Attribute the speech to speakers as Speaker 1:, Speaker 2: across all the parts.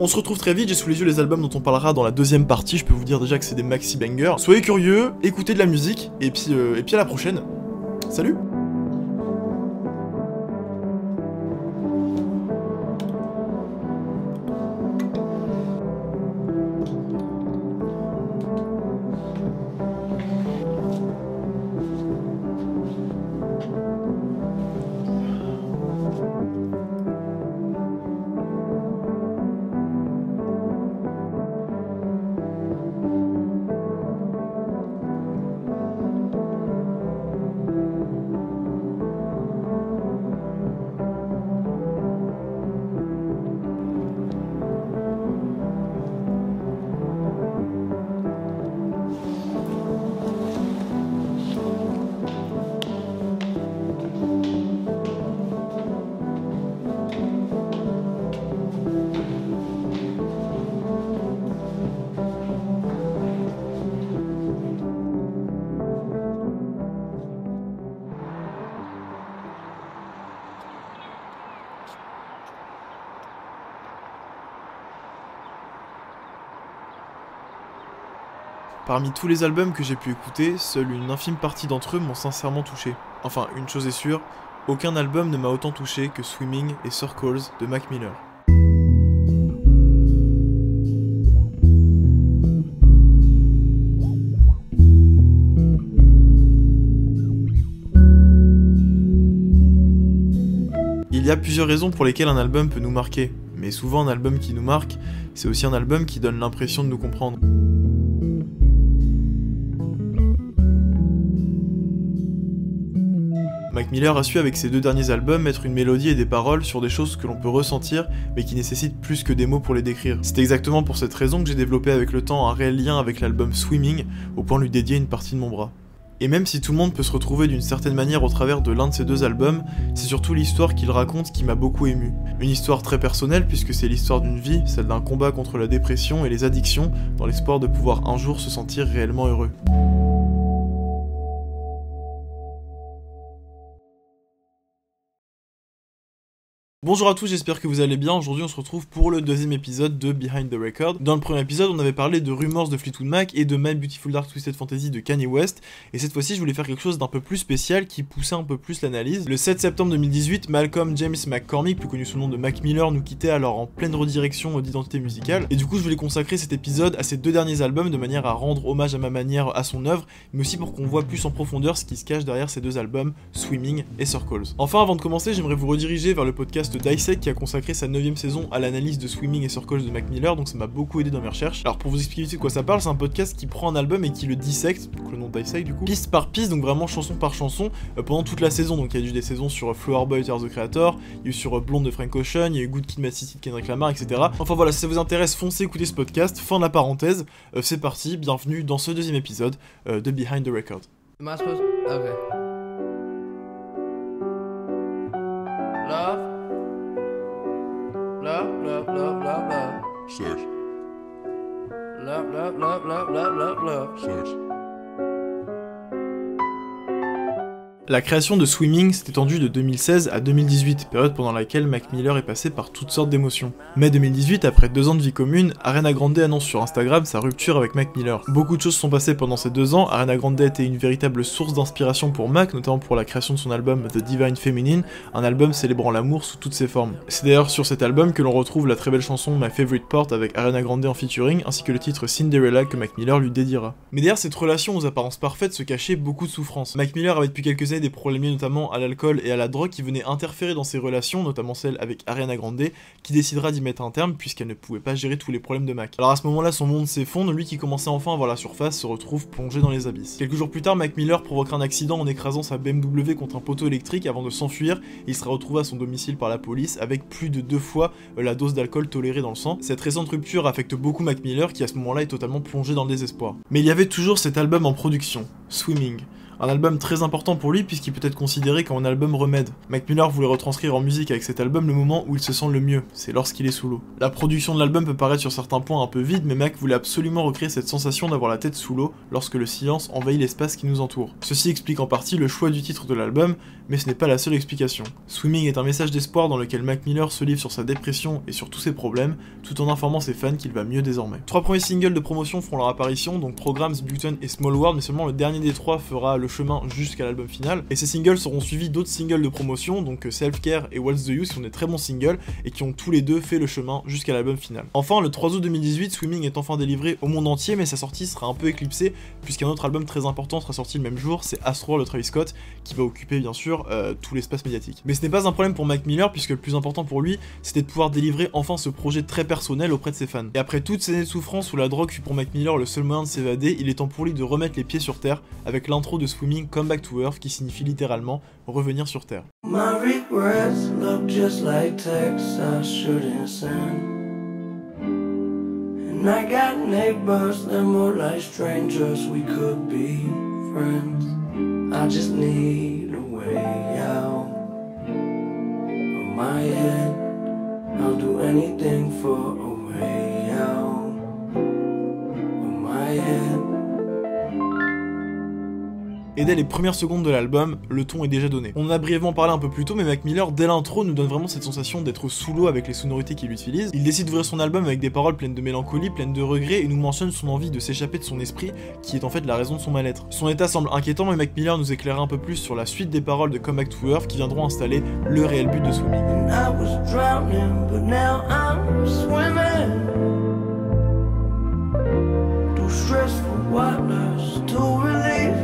Speaker 1: On se retrouve très vite, j'ai sous les yeux les albums dont on parlera dans la deuxième partie, je peux vous dire déjà que c'est des maxi bangers. Soyez curieux, écoutez de la musique, et puis à la prochaine. Salut! Parmi tous les albums que j'ai pu écouter, seule une infime partie d'entre eux m'ont sincèrement touché. Enfin, une chose est sûre, aucun album ne m'a autant touché que Swimming et Circles de Mac Miller. Il y a plusieurs raisons pour lesquelles un album peut nous marquer, mais souvent un album qui nous marque, c'est aussi un album qui donne l'impression de nous comprendre. Mac Miller a su avec ses deux derniers albums mettre une mélodie et des paroles sur des choses que l'on peut ressentir mais qui nécessitent plus que des mots pour les décrire. C'est exactement pour cette raison que j'ai développé avec le temps un réel lien avec l'album Swimming au point de lui dédier une partie de mon bras. Et même si tout le monde peut se retrouver d'une certaine manière au travers de l'un de ces deux albums, c'est surtout l'histoire qu'il raconte qui m'a beaucoup ému. Une histoire très personnelle puisque c'est l'histoire d'une vie, celle d'un combat contre la dépression et les addictions, dans l'espoir de pouvoir un jour se sentir réellement heureux. Bonjour à tous, j'espère que vous allez bien. Aujourd'hui on se retrouve pour le deuxième épisode de Behind the Record. Dans le premier épisode on avait parlé de Rumors de Fleetwood Mac et de My Beautiful Dark Twisted Fantasy de Kanye West, et cette fois-ci je voulais faire quelque chose d'un peu plus spécial qui poussait un peu plus l'analyse. Le 7 septembre 2018, Malcolm James McCormick, plus connu sous le nom de Mac Miller, nous quittait alors en pleine redirection d'identité musicale, et du coup je voulais consacrer cet épisode à ces deux derniers albums de manière à rendre hommage à ma manière à son œuvre, mais aussi pour qu'on voit plus en profondeur ce qui se cache derrière ces deux albums, Swimming et Circles. Enfin, avant de commencer, j'aimerais vous rediriger vers le podcast Dissect qui a consacré sa 9ème saison à l'analyse de Swimming et Circles de Mac Miller, donc ça m'a beaucoup aidé dans mes recherches. Alors pour vous expliquer de quoi ça parle, c'est un podcast qui prend un album et qui le dissecte, donc le nom Dissect du coup, piste par piste, donc vraiment chanson par chanson, pendant toute la saison. Donc il y a eu des saisons sur Flower Boy, Tyler, the Creator, il y a eu sur Blonde de Frank Ocean, il y a eu Good Kid, Mad City de Kendrick Lamar, etc. Enfin voilà, si ça vous intéresse, foncez écouter ce podcast. Fin de la parenthèse, c'est parti, bienvenue dans ce deuxième épisode de Behind the Record.
Speaker 2: Am I supposed? Okay. Love. Love, love, love, love, love.
Speaker 3: Sex.
Speaker 2: Love, love, love, love, love, love, love.
Speaker 3: Sex.
Speaker 1: La création de Swimming s'est étendue de 2016 à 2018, période pendant laquelle Mac Miller est passé par toutes sortes d'émotions. Mai 2018, après 2 ans de vie commune, Ariana Grande annonce sur Instagram sa rupture avec Mac Miller. Beaucoup de choses sont passées pendant ces 2 ans, Ariana Grande était une véritable source d'inspiration pour Mac, notamment pour la création de son album The Divine Feminine, un album célébrant l'amour sous toutes ses formes. C'est d'ailleurs sur cet album que l'on retrouve la très belle chanson My Favorite Part avec Ariana Grande en featuring, ainsi que le titre Cinderella que Mac Miller lui dédiera. Mais derrière cette relation aux apparences parfaites se cachait beaucoup de souffrance. Mac Miller avait depuis quelques années des problèmes liés notamment à l'alcool et à la drogue qui venaient interférer dans ses relations, notamment celle avec Ariana Grande, qui décidera d'y mettre un terme puisqu'elle ne pouvait pas gérer tous les problèmes de Mac. Alors à ce moment-là, son monde s'effondre, lui qui commençait enfin à voir la surface se retrouve plongé dans les abysses. Quelques jours plus tard, Mac Miller provoquera un accident en écrasant sa BMW contre un poteau électrique avant de s'enfuir, et il sera retrouvé à son domicile par la police avec plus de 2 fois la dose d'alcool tolérée dans le sang. Cette récente rupture affecte beaucoup Mac Miller qui à ce moment-là est totalement plongé dans le désespoir. Mais il y avait toujours cet album en production, Swimming. Un album très important pour lui puisqu'il peut être considéré comme un album remède. Mac Miller voulait retranscrire en musique avec cet album le moment où il se sent le mieux, c'est lorsqu'il est sous l'eau. La production de l'album peut paraître sur certains points un peu vide, mais Mac voulait absolument recréer cette sensation d'avoir la tête sous l'eau lorsque le silence envahit l'espace qui nous entoure. Ceci explique en partie le choix du titre de l'album, mais ce n'est pas la seule explication. Swimming est un message d'espoir dans lequel Mac Miller se livre sur sa dépression et sur tous ses problèmes, tout en informant ses fans qu'il va mieux désormais. 3 premiers singles de promotion feront leur apparition, donc Programs, Button et Small World, mais seulement le dernier des 3 fera le chemin jusqu'à l'album final, et ces singles seront suivis d'autres singles de promotion, donc Self Care et What's the Use, qui sont des très bons singles, et qui ont tous les deux fait le chemin jusqu'à l'album final. Enfin, le 3 août 2018, Swimming est enfin délivré au monde entier, mais sa sortie sera un peu éclipsée, puisqu'un autre album très important sera sorti le même jour, c'est Astroworld de Travis Scott, qui va occuper bien sûr tout l'espace médiatique. Mais ce n'est pas un problème pour Mac Miller, puisque le plus important pour lui, c'était de pouvoir délivrer enfin ce projet très personnel auprès de ses fans. Et après toutes ces années de souffrance où la drogue fut pour Mac Miller le seul moyen de s'évader, il est temps pour lui de remettre les pieds sur terre avec l'intro de Swimming Come Back to Earth qui signifie littéralement revenir sur terre.
Speaker 3: My regrets look just like texts I shouldn't send. And I got neighbors, they're more like strangers, we could be friends. I just need a way out of my head. I'll do anything for a way out of my head.
Speaker 1: Et dès les premières secondes de l'album, le ton est déjà donné. On en a brièvement parlé un peu plus tôt, mais Mac Miller, dès l'intro, nous donne vraiment cette sensation d'être sous l'eau avec les sonorités qu'il utilise. Il décide d'ouvrir son album avec des paroles pleines de mélancolie, pleines de regrets, et nous mentionne son envie de s'échapper de son esprit, qui est en fait la raison de son mal-être. Son état semble inquiétant, mais Mac Miller nous éclairera un peu plus sur la suite des paroles de Come Back to Earth qui viendront installer le réel but de Swimming.
Speaker 3: I was drowning, but now I'm swimming. Too stressful waters to relieve.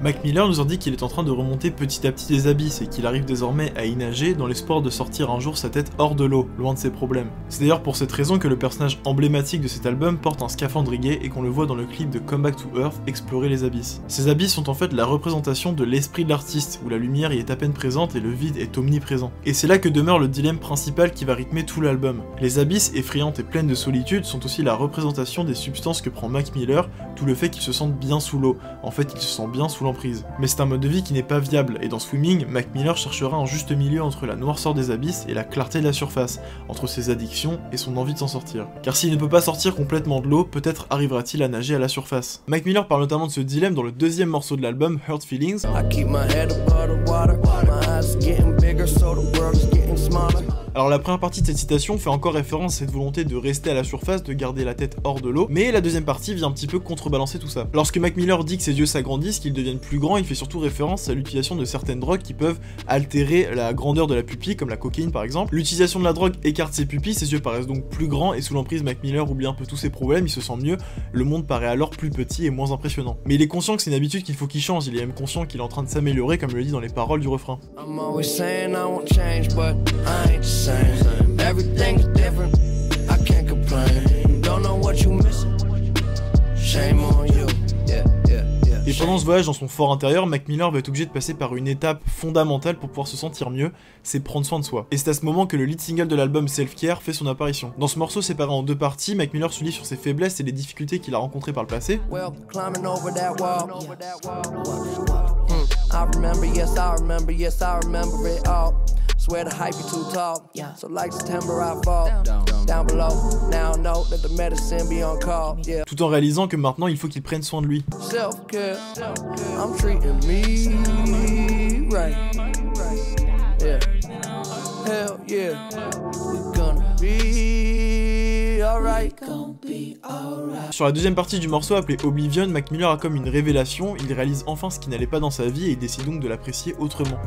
Speaker 1: Mac Miller nous indique qu'il est en train de remonter petit à petit des abysses et qu'il arrive désormais à y nager dans l'espoir de sortir un jour sa tête hors de l'eau, loin de ses problèmes. C'est d'ailleurs pour cette raison que le personnage emblématique de cet album porte un scaphandre rigué et qu'on le voit dans le clip de Come Back to Earth explorer les abysses. Ces abysses sont en fait la représentation de l'esprit de l'artiste, où la lumière y est à peine présente et le vide est omniprésent. Et c'est là que demeure le dilemme principal qui va rythmer tout l'album. Les abysses effrayantes et pleines de solitude sont aussi la représentation des substances que prend Mac Miller, tout le fait qu'il se sente bien sous l'eau. En fait, il se sent bien sous l'emprise. Mais c'est un mode de vie qui n'est pas viable, et dans Swimming, Mac Miller cherchera un juste milieu entre la noirceur des abysses et la clarté de la surface, entre ses addictions et son envie de s'en sortir. Car s'il ne peut pas sortir complètement de l'eau, peut-être arrivera-t-il à nager à la surface. Mac Miller parle notamment de ce dilemme dans le deuxième morceau de l'album, Hurt Feelings. Alors la première partie de cette citation fait encore référence à cette volonté de rester à la surface, de garder la tête hors de l'eau, mais la deuxième partie vient un petit peu contrebalancer tout ça. Lorsque Mac Miller dit que ses yeux s'agrandissent, qu'ils deviennent plus grands, il fait surtout référence à l'utilisation de certaines drogues qui peuvent altérer la grandeur de la pupille, comme la cocaïne par exemple. L'utilisation de la drogue écarte ses pupilles, ses yeux paraissent donc plus grands, et sous l'emprise Mac Miller oublie un peu tous ses problèmes, il se sent mieux, le monde paraît alors plus petit et moins impressionnant. Mais il est conscient que c'est une habitude qu'il faut qu'il change, il est même conscient qu'il est en train de s'améliorer, comme le dit dans les paroles du refrain.
Speaker 3: Everything's different, I can't complain. You don't know what you missing. Shame on you.
Speaker 1: Et pendant ce voyage dans son fort intérieur, Mac Miller va être obligé de passer par une étape fondamentale pour pouvoir se sentir mieux, c'est prendre soin de soi. Et c'est à ce moment que le lead single de l'album Self Care fait son apparition. Dans ce morceau séparé en deux parties, Mac Miller se livre sur ses faiblesses et les difficultés qu'il a rencontrées par le passé. Tout en réalisant que maintenant il faut qu'il prenne soin de lui. Sur la deuxième partie du morceau appelé Oblivion, Mac Miller a comme une révélation, il réalise enfin ce qui n'allait pas dans sa vie et il décide donc de l'apprécier autrement.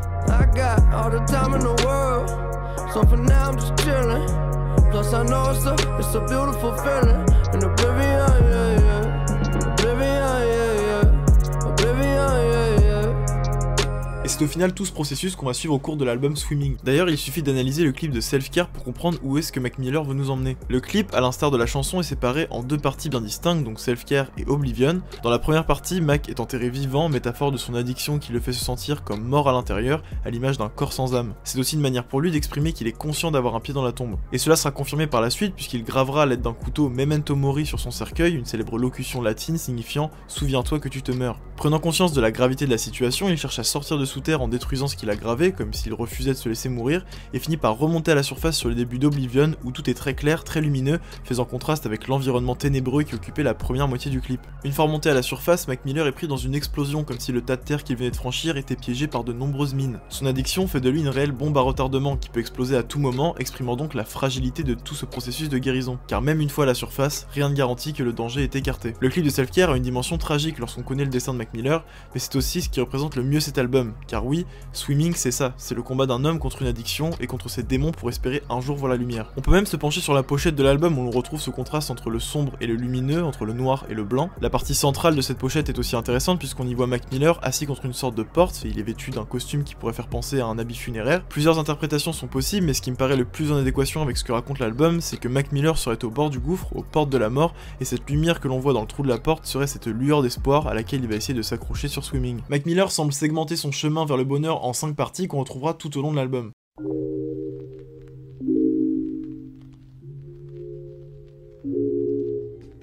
Speaker 1: Et c'est au final tout ce processus qu'on va suivre au cours de l'album Swimming. D'ailleurs, il suffit d'analyser le clip de Self Care pour comprendre où est-ce que Mac Miller veut nous emmener. Le clip, à l'instar de la chanson, est séparé en deux parties bien distinctes, donc Self Care et Oblivion. Dans la première partie, Mac est enterré vivant, métaphore de son addiction qui le fait se sentir comme mort à l'intérieur, à l'image d'un corps sans âme. C'est aussi une manière pour lui d'exprimer qu'il est conscient d'avoir un pied dans la tombe. Et cela sera confirmé par la suite puisqu'il gravera à l'aide d'un couteau Memento Mori sur son cercueil, une célèbre locution latine signifiant « Souviens-toi que tu te meurs ». Prenant conscience de la gravité de la situation, il cherche à sortir de sous terre en détruisant ce qu'il a gravé, comme s'il refusait de se laisser mourir, et finit par remonter à la surface sur le début d'Oblivion, où tout est très clair, très lumineux, faisant contraste avec l'environnement ténébreux qui occupait la première moitié du clip. Une fois remonté à la surface, Mac Miller est pris dans une explosion, comme si le tas de terre qu'il venait de franchir était piégé par de nombreuses mines. Son addiction fait de lui une réelle bombe à retardement qui peut exploser à tout moment, exprimant donc la fragilité de tout ce processus de guérison. Car même une fois à la surface, rien ne garantit que le danger est écarté. Le clip de Self Care a une dimension tragique lorsqu'on connaît le destin de Mac Miller, mais c'est aussi ce qui représente le mieux cet album. Car oui, Swimming c'est ça, c'est le combat d'un homme contre une addiction et contre ses démons pour espérer un jour voir la lumière. On peut même se pencher sur la pochette de l'album où l'on retrouve ce contraste entre le sombre et le lumineux, entre le noir et le blanc. La partie centrale de cette pochette est aussi intéressante puisqu'on y voit Mac Miller assis contre une sorte de porte, et il est vêtu d'un costume qui pourrait faire penser à un habit funéraire. Plusieurs interprétations sont possibles, mais ce qui me paraît le plus en adéquation avec ce que raconte l'album, c'est que Mac Miller serait au bord du gouffre, aux portes de la mort, et cette lumière que l'on voit dans le trou de la porte serait cette lueur d'espoir à laquelle il va essayer de s'accrocher sur Swimming. Mac Miller semble segmenter son chemin vers le bonheur en 5 parties qu'on retrouvera tout au long de l'album.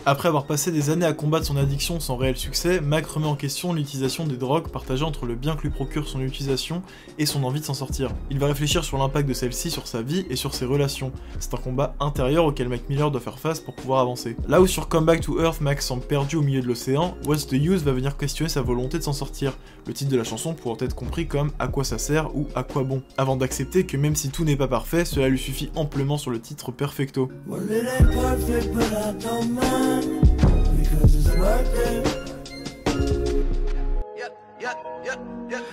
Speaker 1: Après avoir passé des années à combattre son addiction sans réel succès, Mac remet en question l'utilisation des drogues partagées entre le bien que lui procure son utilisation et son envie de s'en sortir. Il va réfléchir sur l'impact de celle-ci sur sa vie et sur ses relations. C'est un combat intérieur auquel Mac Miller doit faire face pour pouvoir avancer. Là où sur Come Back to Earth, Mac semble perdu au milieu de l'océan, What's the Use va venir questionner sa volonté de s'en sortir. Le titre de la chanson pourrait être compris comme À quoi ça sert ou À quoi bon, avant d'accepter que même si tout n'est pas parfait, cela lui suffit amplement sur le titre Perfecto.
Speaker 3: Well, it ain't perfect, but I don't mind because it's working.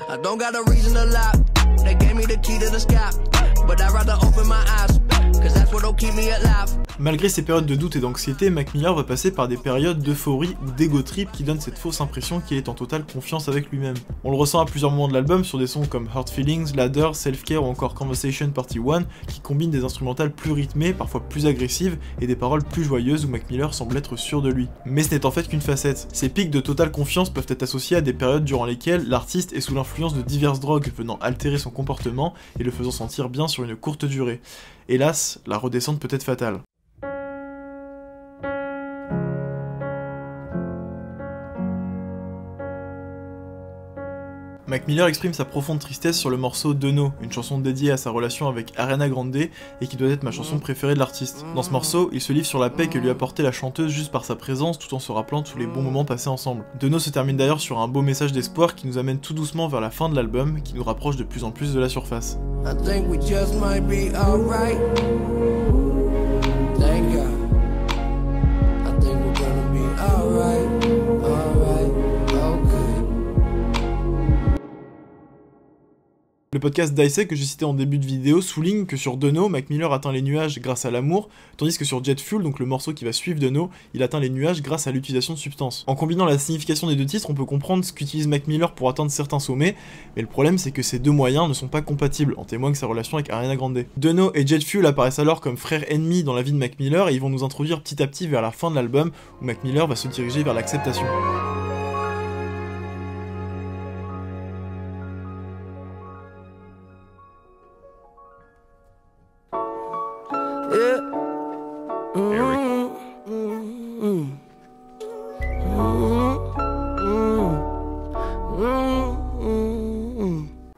Speaker 2: I don't got a reason to lie. They gave me the key to the sky, but I'd rather open my eyes, cause that's what'll keep me alive.
Speaker 1: Malgré ces périodes de doute et d'anxiété, Mac Miller va passer par des périodes d'euphorie ou d'ego trip qui donnent cette fausse impression qu'il est en totale confiance avec lui-même. On le ressent à plusieurs moments de l'album sur des sons comme Hurt Feelings, Ladder, Self Care ou encore Conversation Party 1 qui combinent des instrumentales plus rythmées, parfois plus agressives et des paroles plus joyeuses où Mac Miller semble être sûr de lui. Mais ce n'est en fait qu'une facette. Ces pics de totale confiance peuvent être associés à des périodes durant lesquelles l'artiste est sous l'influence de diverses drogues venant altérer son comportement et le faisant sentir bien sur une courte durée. Hélas, la redescente peut être fatale. Mac Miller exprime sa profonde tristesse sur le morceau Dunno, une chanson dédiée à sa relation avec Ariana Grande et qui doit être ma chanson préférée de l'artiste. Dans ce morceau, il se livre sur la paix que lui apportait la chanteuse juste par sa présence tout en se rappelant tous les bons moments passés ensemble. Dunno se termine d'ailleurs sur un beau message d'espoir qui nous amène tout doucement vers la fin de l'album, qui nous rapproche de plus en plus de la surface.
Speaker 2: I think we just might be alright. Thank God. I think we're gonna be alright. Alright, okay.
Speaker 1: Le podcast Dissect que j'ai cité en début de vidéo souligne que sur Dunno, Mac Miller atteint les nuages grâce à l'amour, tandis que sur Jet Fuel, donc le morceau qui va suivre Dunno, il atteint les nuages grâce à l'utilisation de substances. En combinant la signification des deux titres, on peut comprendre ce qu'utilise Mac Miller pour atteindre certains sommets, mais le problème c'est que ces deux moyens ne sont pas compatibles, en témoigne sa relation avec Ariana Grande. Dunno et Jet Fuel apparaissent alors comme frères ennemis dans la vie de Mac Miller et ils vont nous introduire petit à petit vers la fin de l'album, où Mac Miller va se diriger vers l'acceptation.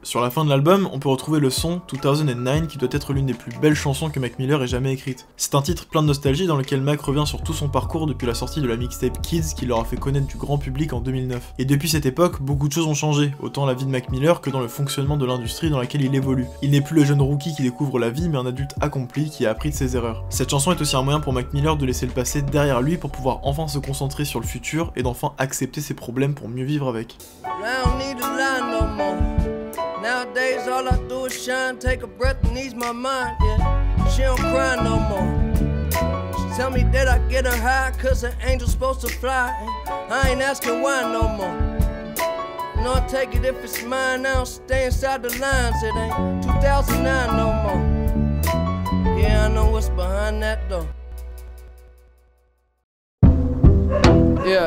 Speaker 1: Sur la fin de l'album, on peut retrouver le son 2009 qui doit être l'une des plus belles chansons que Mac Miller ait jamais écrite. C'est un titre plein de nostalgie dans lequel Mac revient sur tout son parcours depuis la sortie de la mixtape Kids qui leur a fait connaître du grand public en 2009. Et depuis cette époque, beaucoup de choses ont changé, autant la vie de Mac Miller que dans le fonctionnement de l'industrie dans laquelle il évolue. Il n'est plus le jeune rookie qui découvre la vie, mais un adulte accompli qui a appris de ses erreurs. Cette chanson est aussi un moyen pour Mac Miller de laisser le passé derrière lui pour pouvoir enfin se concentrer sur le futur et d'enfin accepter ses problèmes pour mieux vivre avec.
Speaker 2: Nowadays all I do is shine, take a breath and ease my mind, yeah. She don't cry no more. She tell me that I get her high, cause an angel's supposed to fly. And I ain't asking why no more. You know I take it if it's mine, I don't stay inside the lines. It ain't 2009 no more. Yeah, I know what's behind that door. Yeah.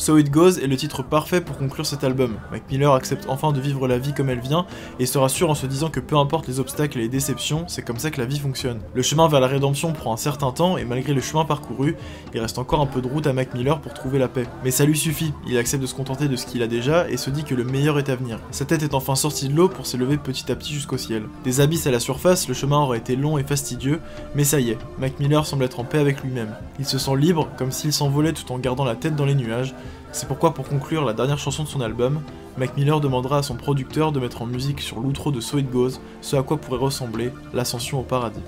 Speaker 1: So It Goes est le titre parfait pour conclure cet album. Mac Miller accepte enfin de vivre la vie comme elle vient et se rassure en se disant que peu importe les obstacles et les déceptions, c'est comme ça que la vie fonctionne. Le chemin vers la rédemption prend un certain temps et malgré le chemin parcouru, il reste encore un peu de route à Mac Miller pour trouver la paix. Mais ça lui suffit, il accepte de se contenter de ce qu'il a déjà et se dit que le meilleur est à venir. Sa tête est enfin sortie de l'eau pour s'élever petit à petit jusqu'au ciel. Des abysses à la surface, le chemin aurait été long et fastidieux, mais ça y est, Mac Miller semble être en paix avec lui-même. Il se sent libre, comme s'il s'envolait tout en gardant la tête dans les nuages. C'est pourquoi pour conclure la dernière chanson de son album, Mac Miller demandera à son producteur de mettre en musique sur l'outro de So It Goes ce à quoi pourrait ressembler l'ascension au paradis.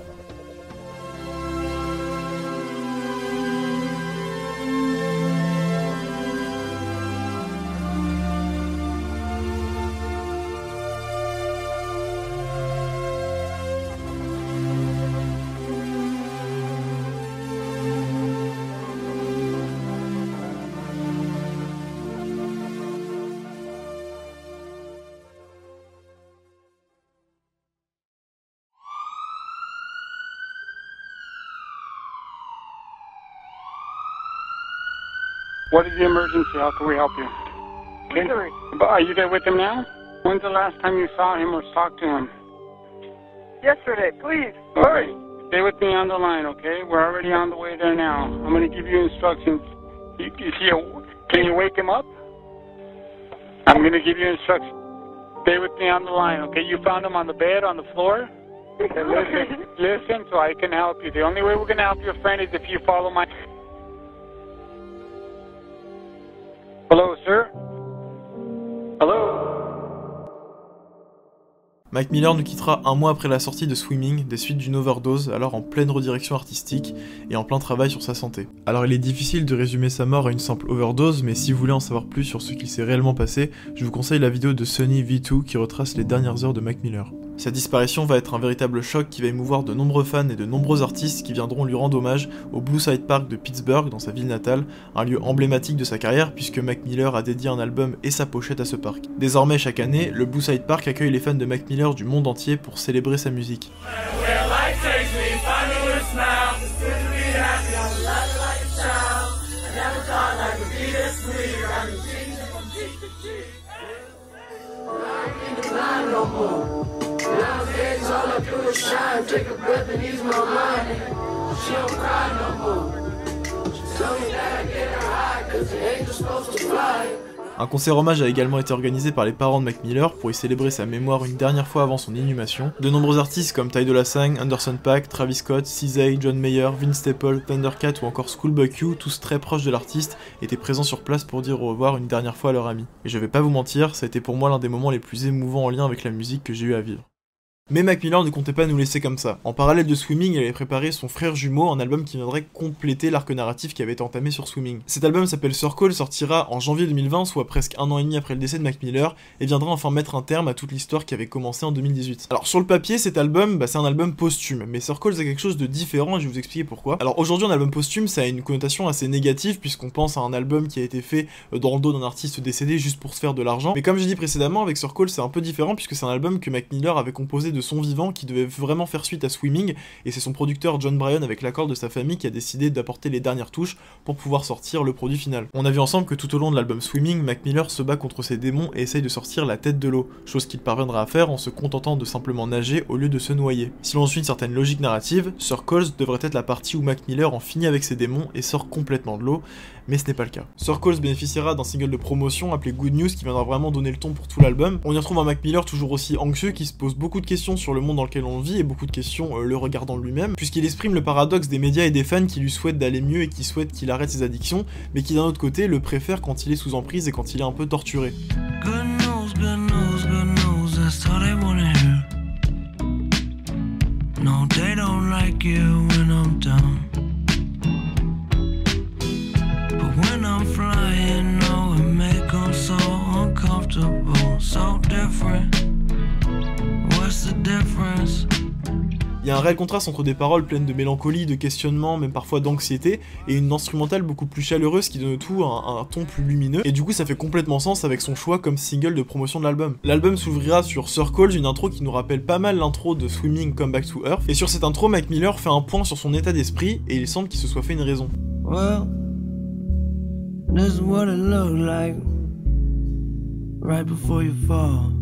Speaker 4: What is the emergency? How can we help you? Okay. But are you there with him now? When's the last time you saw him or talked to him?
Speaker 5: Yesterday, please.
Speaker 4: Hurry. Stay with me on the line, okay? We're already on the way there now. I'm going to give you instructions. Can you wake him up? I'm going to give you instructions. Stay with me on the line, okay? You found him on the bed, on the floor? Okay, listen, so I can help you. The only way we're going to help your friend is if you follow my... Hello, sir? Hello?
Speaker 1: Mac Miller nous quittera un mois après la sortie de Swimming, des suites d'une overdose, alors en pleine redirection artistique et en plein travail sur sa santé. Alors il est difficile de résumer sa mort à une simple overdose, mais si vous voulez en savoir plus sur ce qu'il s'est réellement passé, je vous conseille la vidéo de Sunny V2 qui retrace les dernières heures de Mac Miller. Sa disparition va être un véritable choc qui va émouvoir de nombreux fans et de nombreux artistes qui viendront lui rendre hommage au Blue Side Park de Pittsburgh, dans sa ville natale, un lieu emblématique de sa carrière puisque Mac Miller a dédié un album et sa pochette à ce parc. Désormais, chaque année, le Blue Side Park accueille les fans de Mac Miller du monde entier pour célébrer sa musique. Un concert hommage a également été organisé par les parents de Mac Miller pour y célébrer sa mémoire une dernière fois avant son inhumation. De nombreux artistes comme Ty Dolla $ign, Anderson .Paak, Travis Scott, CZA, John Mayer, Vince Staples, Thundercat ou encore Schoolboy Q, tous très proches de l'artiste, étaient présents sur place pour dire au revoir une dernière fois à leur ami. Et je vais pas vous mentir, ça a été pour moi l'un des moments les plus émouvants en lien avec la musique que j'ai eu à vivre. Mais Mac Miller ne comptait pas nous laisser comme ça. En parallèle de Swimming, il avait préparé son frère jumeau, un album qui viendrait compléter l'arc narratif qui avait été entamé sur Swimming. Cet album s'appelle Circle, sortira en janvier 2020, soit presque un an et demi après le décès de Mac Miller, et viendra enfin mettre un terme à toute l'histoire qui avait commencé en 2018. Alors sur le papier, cet album, c'est un album posthume, mais Circle c'est quelque chose de différent et je vais vous expliquer pourquoi. Alors aujourd'hui, un album posthume, ça a une connotation assez négative puisqu'on pense à un album qui a été fait dans le dos d'un artiste décédé juste pour se faire de l'argent. Mais comme j'ai dit précédemment, avec Circle, c'est un peu différent puisque c'est un album que Mac Miller avait composé de son vivant qui devait vraiment faire suite à Swimming, et c'est son producteur John Bryan avec l'accord de sa famille qui a décidé d'apporter les dernières touches pour pouvoir sortir le produit final. On a vu ensemble que tout au long de l'album Swimming, Mac Miller se bat contre ses démons et essaye de sortir la tête de l'eau, chose qu'il parviendra à faire en se contentant de simplement nager au lieu de se noyer. Si l'on suit une certaine logique narrative, Circles devrait être la partie où Mac Miller en finit avec ses démons et sort complètement de l'eau, mais ce n'est pas le cas. Circles bénéficiera d'un single de promotion appelé Good News qui viendra vraiment donner le ton pour tout l'album. On y retrouve un Mac Miller toujours aussi anxieux qui se pose beaucoup de questions sur le monde dans lequel on vit et beaucoup de questions le regardant lui-même, puisqu'il exprime le paradoxe des médias et des fans qui lui souhaitent d'aller mieux et qui souhaitent qu'il arrête ses addictions, mais qui d'un autre côté le préfèrent quand il est sous emprise et quand il est un peu torturé.
Speaker 3: No, they don't like you when I'm down. But when I'm flying, no, it make them so uncomfortable, so different. What's the difference?
Speaker 1: Il y a un réel contraste entre des paroles pleines de mélancolie, de questionnement, même parfois d'anxiété, et une instrumentale beaucoup plus chaleureuse qui donne au tout un ton plus lumineux, et du coup ça fait complètement sens avec son choix comme single de promotion de l'album. L'album s'ouvrira sur Circles, une intro qui nous rappelle pas mal l'intro de Swimming Come Back to Earth, et sur cette intro, Mac Miller fait un point sur son état d'esprit, et il semble qu'il se soit fait une raison.
Speaker 3: Well, This is what it looked like right before you fall.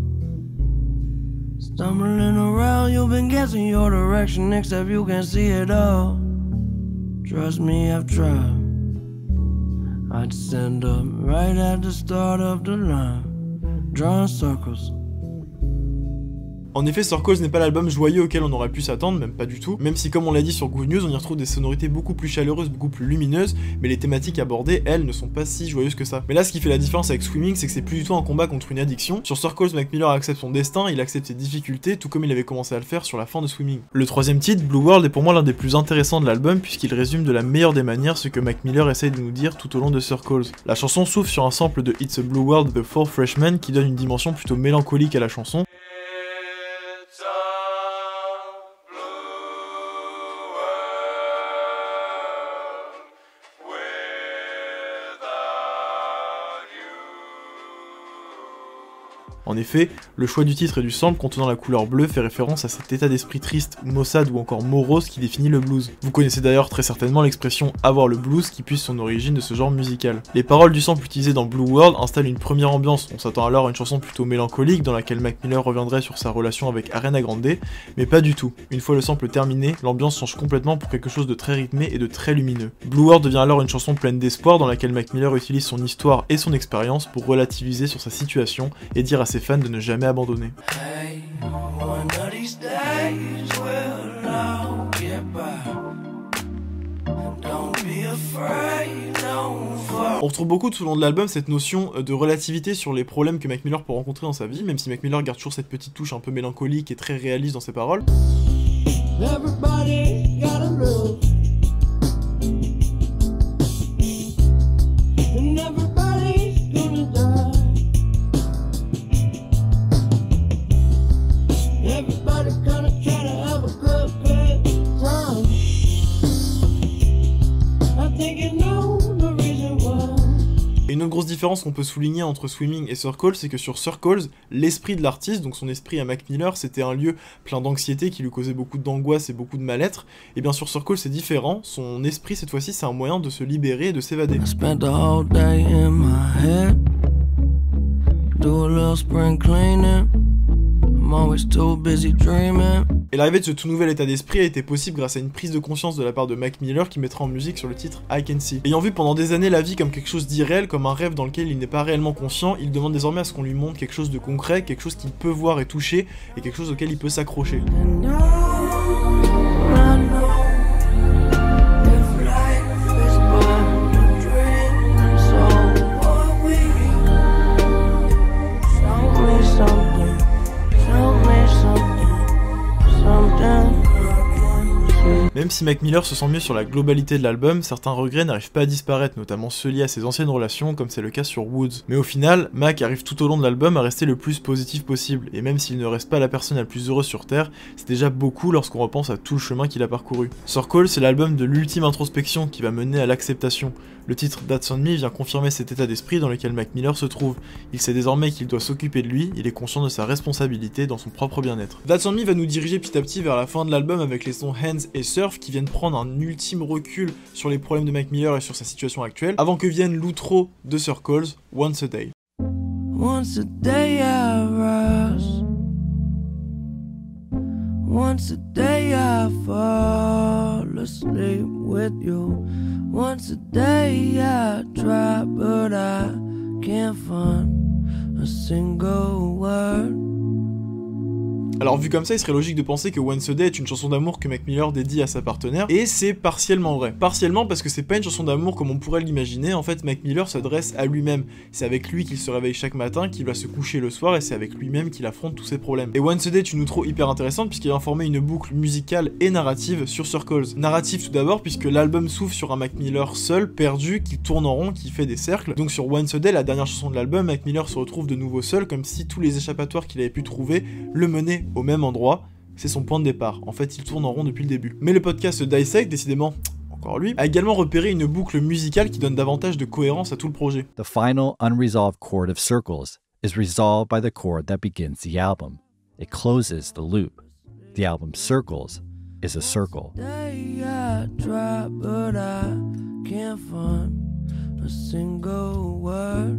Speaker 3: Stumbling around, you've been guessing your direction, except you can see it all. Trust me, I've tried. I'd stand up right at the start of the line, drawing circles.
Speaker 1: En effet, Circles n'est pas l'album joyeux auquel on aurait pu s'attendre, même pas du tout, même si comme on l'a dit sur Good News, on y retrouve des sonorités beaucoup plus chaleureuses, beaucoup plus lumineuses, mais les thématiques abordées, elles, ne sont pas si joyeuses que ça. Mais là, ce qui fait la différence avec Swimming, c'est que c'est plus du tout un combat contre une addiction. Sur Circles, Mac Miller accepte son destin, il accepte ses difficultés, tout comme il avait commencé à le faire sur la fin de Swimming. Le troisième titre, Blue World, est pour moi l'un des plus intéressants de l'album, puisqu'il résume de la meilleure des manières ce que Mac Miller essaye de nous dire tout au long de Circles. La chanson s'ouvre sur un sample de It's a Blue World de The Four Freshmen qui donne une dimension plutôt mélancolique à la chanson. En effet, le choix du titre et du sample contenant la couleur bleue fait référence à cet état d'esprit triste, maussade ou encore morose qui définit le blues. Vous connaissez d'ailleurs très certainement l'expression « avoir le blues » qui puise son origine de ce genre musical. Les paroles du sample utilisé dans Blue World installent une première ambiance, on s'attend alors à une chanson plutôt mélancolique dans laquelle Mac Miller reviendrait sur sa relation avec Ariana Grande, mais pas du tout. Une fois le sample terminé, l'ambiance change complètement pour quelque chose de très rythmé et de très lumineux. Blue World devient alors une chanson pleine d'espoir dans laquelle Mac Miller utilise son histoire et son expérience pour relativiser sur sa situation et dire à ses fans de ne jamais abandonner.
Speaker 3: Hey, one of these days we'll all get by. Don't be afraid, don't fall.
Speaker 1: On retrouve beaucoup tout au long de l'album cette notion de relativité sur les problèmes que Mac Miller peut rencontrer dans sa vie, même si Mac Miller garde toujours cette petite touche un peu mélancolique et très réaliste dans ses paroles.
Speaker 3: Everybody got a blues. And everybody's gonna die. Everybody's gonna try to have a good time. I think you know the reason why.
Speaker 1: Et une autre grosse différence qu'on peut souligner entre Swimming et Circles, c'est que sur Circles, l'esprit de l'artiste, donc son esprit à Mac Miller, c'était un lieu plein d'anxiété qui lui causait beaucoup d'angoisse et beaucoup de mal-être. Et bien sûr Circles c'est différent, son esprit cette fois-ci c'est un moyen de se libérer et de s'évader.
Speaker 3: I spent the whole day in my head. Do a little spring cleaning. I'm always too busy dreaming.
Speaker 1: Et l'arrivée de ce tout nouvel état d'esprit a été possible grâce à une prise de conscience de la part de Mac Miller qui mettra en musique sur le titre I Can See. Ayant vu pendant des années la vie comme quelque chose d'irréel, comme un rêve dans lequel il n'est pas réellement conscient, il demande désormais à ce qu'on lui montre quelque chose de concret, quelque chose qu'il peut voir et toucher, et quelque chose auquel il peut s'accrocher.
Speaker 3: And I know if life is but a dream, so are we. Show me something, show me something, something.
Speaker 1: Même si Mac Miller se sent mieux sur la globalité de l'album, certains regrets n'arrivent pas à disparaître, notamment ceux liés à ses anciennes relations, comme c'est le cas sur Woods. Mais au final, Mac arrive tout au long de l'album à rester le plus positif possible, et même s'il ne reste pas la personne la plus heureuse sur Terre, c'est déjà beaucoup lorsqu'on repense à tout le chemin qu'il a parcouru. Circles, c'est l'album de l'ultime introspection qui va mener à l'acceptation. Le titre That's On Me vient confirmer cet état d'esprit dans lequel Mac Miller se trouve. Il sait désormais qu'il doit s'occuper de lui, il est conscient de sa responsabilité dans son propre bien-être. That's On Me va nous diriger petit à petit vers la fin de l'album avec les sons Hands et Surf qui viennent prendre un ultime recul sur les problèmes de Mac Miller et sur sa situation actuelle, avant que vienne l'outro de Circles, Once a Day.
Speaker 3: Once a day I rise. Once a day I fall asleep with you. Once a day I try but I can't find a single word.
Speaker 1: Alors vu comme ça, il serait logique de penser que Once a Day est une chanson d'amour que Mac Miller dédie à sa partenaire, et c'est partiellement vrai. Partiellement parce que c'est pas une chanson d'amour comme on pourrait l'imaginer, en fait Mac Miller s'adresse à lui-même. C'est avec lui qu'il se réveille chaque matin, qu'il va se coucher le soir, et c'est avec lui-même qu'il affronte tous ses problèmes. Et Once a Day est une outro hyper intéressante puisqu'il va former une boucle musicale et narrative sur Circles. Narrative tout d'abord puisque l'album s'ouvre sur un Mac Miller seul, perdu, qui tourne en rond, qui fait des cercles. Donc sur Once a Day, la dernière chanson de l'album, Mac Miller se retrouve de nouveau seul, comme si tous les échappatoires qu'il avait pu trouver le menaient au même endroit. C'est son point de départ. En fait, il tourne en rond depuis le début. Mais le podcast Dissect, décidément, encore lui, a également repéré une boucle musicale qui donne davantage de cohérence à tout le projet.
Speaker 6: The final unresolved chord of Circles is resolved by the chord that begins the album. It closes the loop. The album Circles is a circle.
Speaker 3: Day I try but I can't find
Speaker 2: a single word.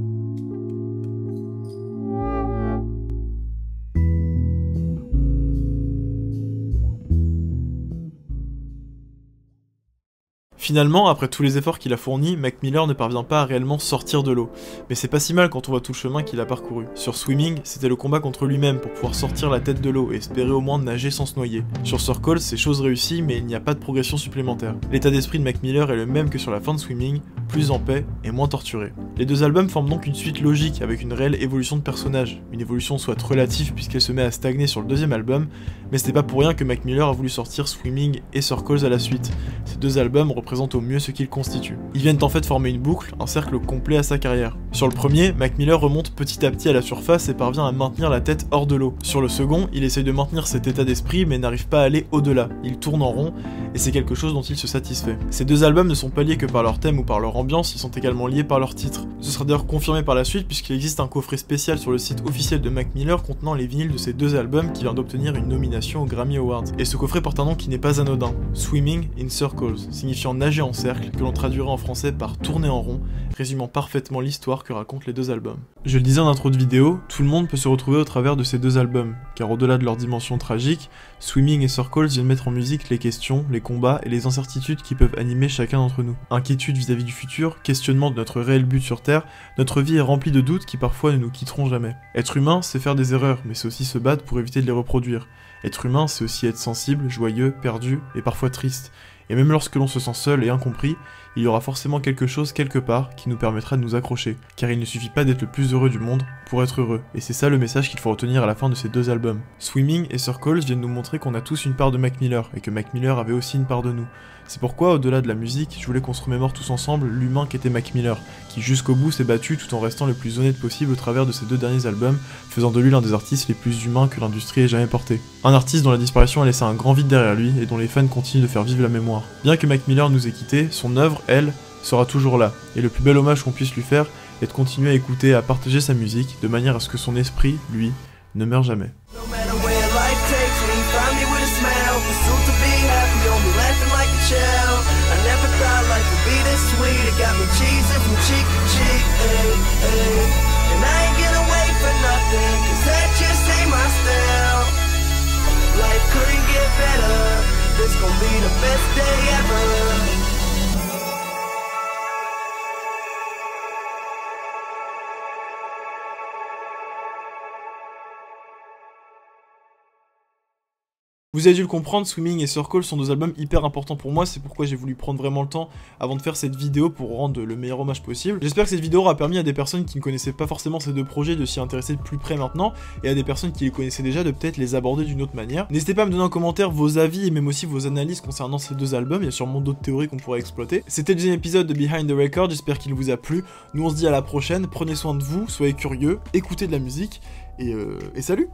Speaker 1: Finalement, après tous les efforts qu'il a fournis, Mac Miller ne parvient pas à réellement sortir de l'eau. Mais c'est pas si mal quand on voit tout le chemin qu'il a parcouru. Sur Swimming, c'était le combat contre lui-même pour pouvoir sortir la tête de l'eau et espérer au moins nager sans se noyer. Sur Circles, c'est chose réussie, mais il n'y a pas de progression supplémentaire. L'état d'esprit de Mac Miller est le même que sur la fin de Swimming, plus en paix et moins torturé. Les deux albums forment donc une suite logique avec une réelle évolution de personnage. Une évolution soit relative puisqu'elle se met à stagner sur le deuxième album, mais c'était pas pour rien que Mac Miller a voulu sortir Swimming et Circles à la suite. Ces deux albums représentent au mieux ce qu'ils constituent. Ils viennent en fait former une boucle, un cercle complet à sa carrière. Sur le premier, Mac Miller remonte petit à petit à la surface et parvient à maintenir la tête hors de l'eau. Sur le second, il essaye de maintenir cet état d'esprit mais n'arrive pas à aller au-delà. Il tourne en rond et c'est quelque chose dont il se satisfait. Ces deux albums ne sont pas liés que par leur thème ou par leur ambiance, ils sont également liés par leur titre. Ce sera d'ailleurs confirmé par la suite puisqu'il existe un coffret spécial sur le site officiel de Mac Miller contenant les vinyles de ces deux albums qui vient d'obtenir une nomination aux Grammy Awards. Et ce coffret porte un nom qui n'est pas anodin, Swimming in Circles, signifiant nager en cercle, que l'on traduirait en français par tourner en rond, résumant parfaitement l'histoire que racontent les deux albums. Je le disais en intro de vidéo, tout le monde peut se retrouver au travers de ces deux albums, car au-delà de leur dimension tragique, Swimming et Circles viennent mettre en musique les questions, les combats et les incertitudes qui peuvent animer chacun d'entre nous. Inquiétude vis-à-vis du futur, questionnement de notre réel but sur Terre, notre vie est remplie de doutes qui parfois ne nous quitteront jamais. Être humain, c'est faire des erreurs, mais c'est aussi se battre pour éviter de les reproduire. Être humain, c'est aussi être sensible, joyeux, perdu et parfois triste. Et même lorsque l'on se sent seul et incompris, il y aura forcément quelque chose quelque part qui nous permettra de nous accrocher, car il ne suffit pas d'être le plus heureux du monde pour être heureux, et c'est ça le message qu'il faut retenir à la fin de ces deux albums. Swimming et Circles viennent nous montrer qu'on a tous une part de Mac Miller, et que Mac Miller avait aussi une part de nous. C'est pourquoi, au-delà de la musique, je voulais qu'on se remémore tous ensemble l'humain qu'était Mac Miller, qui jusqu'au bout s'est battu tout en restant le plus honnête possible au travers de ses deux derniers albums, faisant de lui l'un des artistes les plus humains que l'industrie ait jamais porté. Un artiste dont la disparition a laissé un grand vide derrière lui, et dont les fans continuent de faire vivre la mémoire. Bien que Mac Miller nous ait quittés, son œuvre, elle, sera toujours là, et le plus bel hommage qu'on puisse lui faire est de continuer à écouter et à partager sa musique, de manière à ce que son esprit, lui, ne meure jamais. Vous avez dû le comprendre, Swimming et Circles sont deux albums hyper importants pour moi, c'est pourquoi j'ai voulu prendre vraiment le temps avant de faire cette vidéo pour rendre le meilleur hommage possible. J'espère que cette vidéo aura permis à des personnes qui ne connaissaient pas forcément ces deux projets de s'y intéresser de plus près maintenant, et à des personnes qui les connaissaient déjà de peut-être les aborder d'une autre manière. N'hésitez pas à me donner en commentaire vos avis et même aussi vos analyses concernant ces deux albums, il y a sûrement d'autres théories qu'on pourrait exploiter. C'était le deuxième épisode de Behind the Record, j'espère qu'il vous a plu. Nous on se dit à la prochaine, prenez soin de vous, soyez curieux, écoutez de la musique, et salut!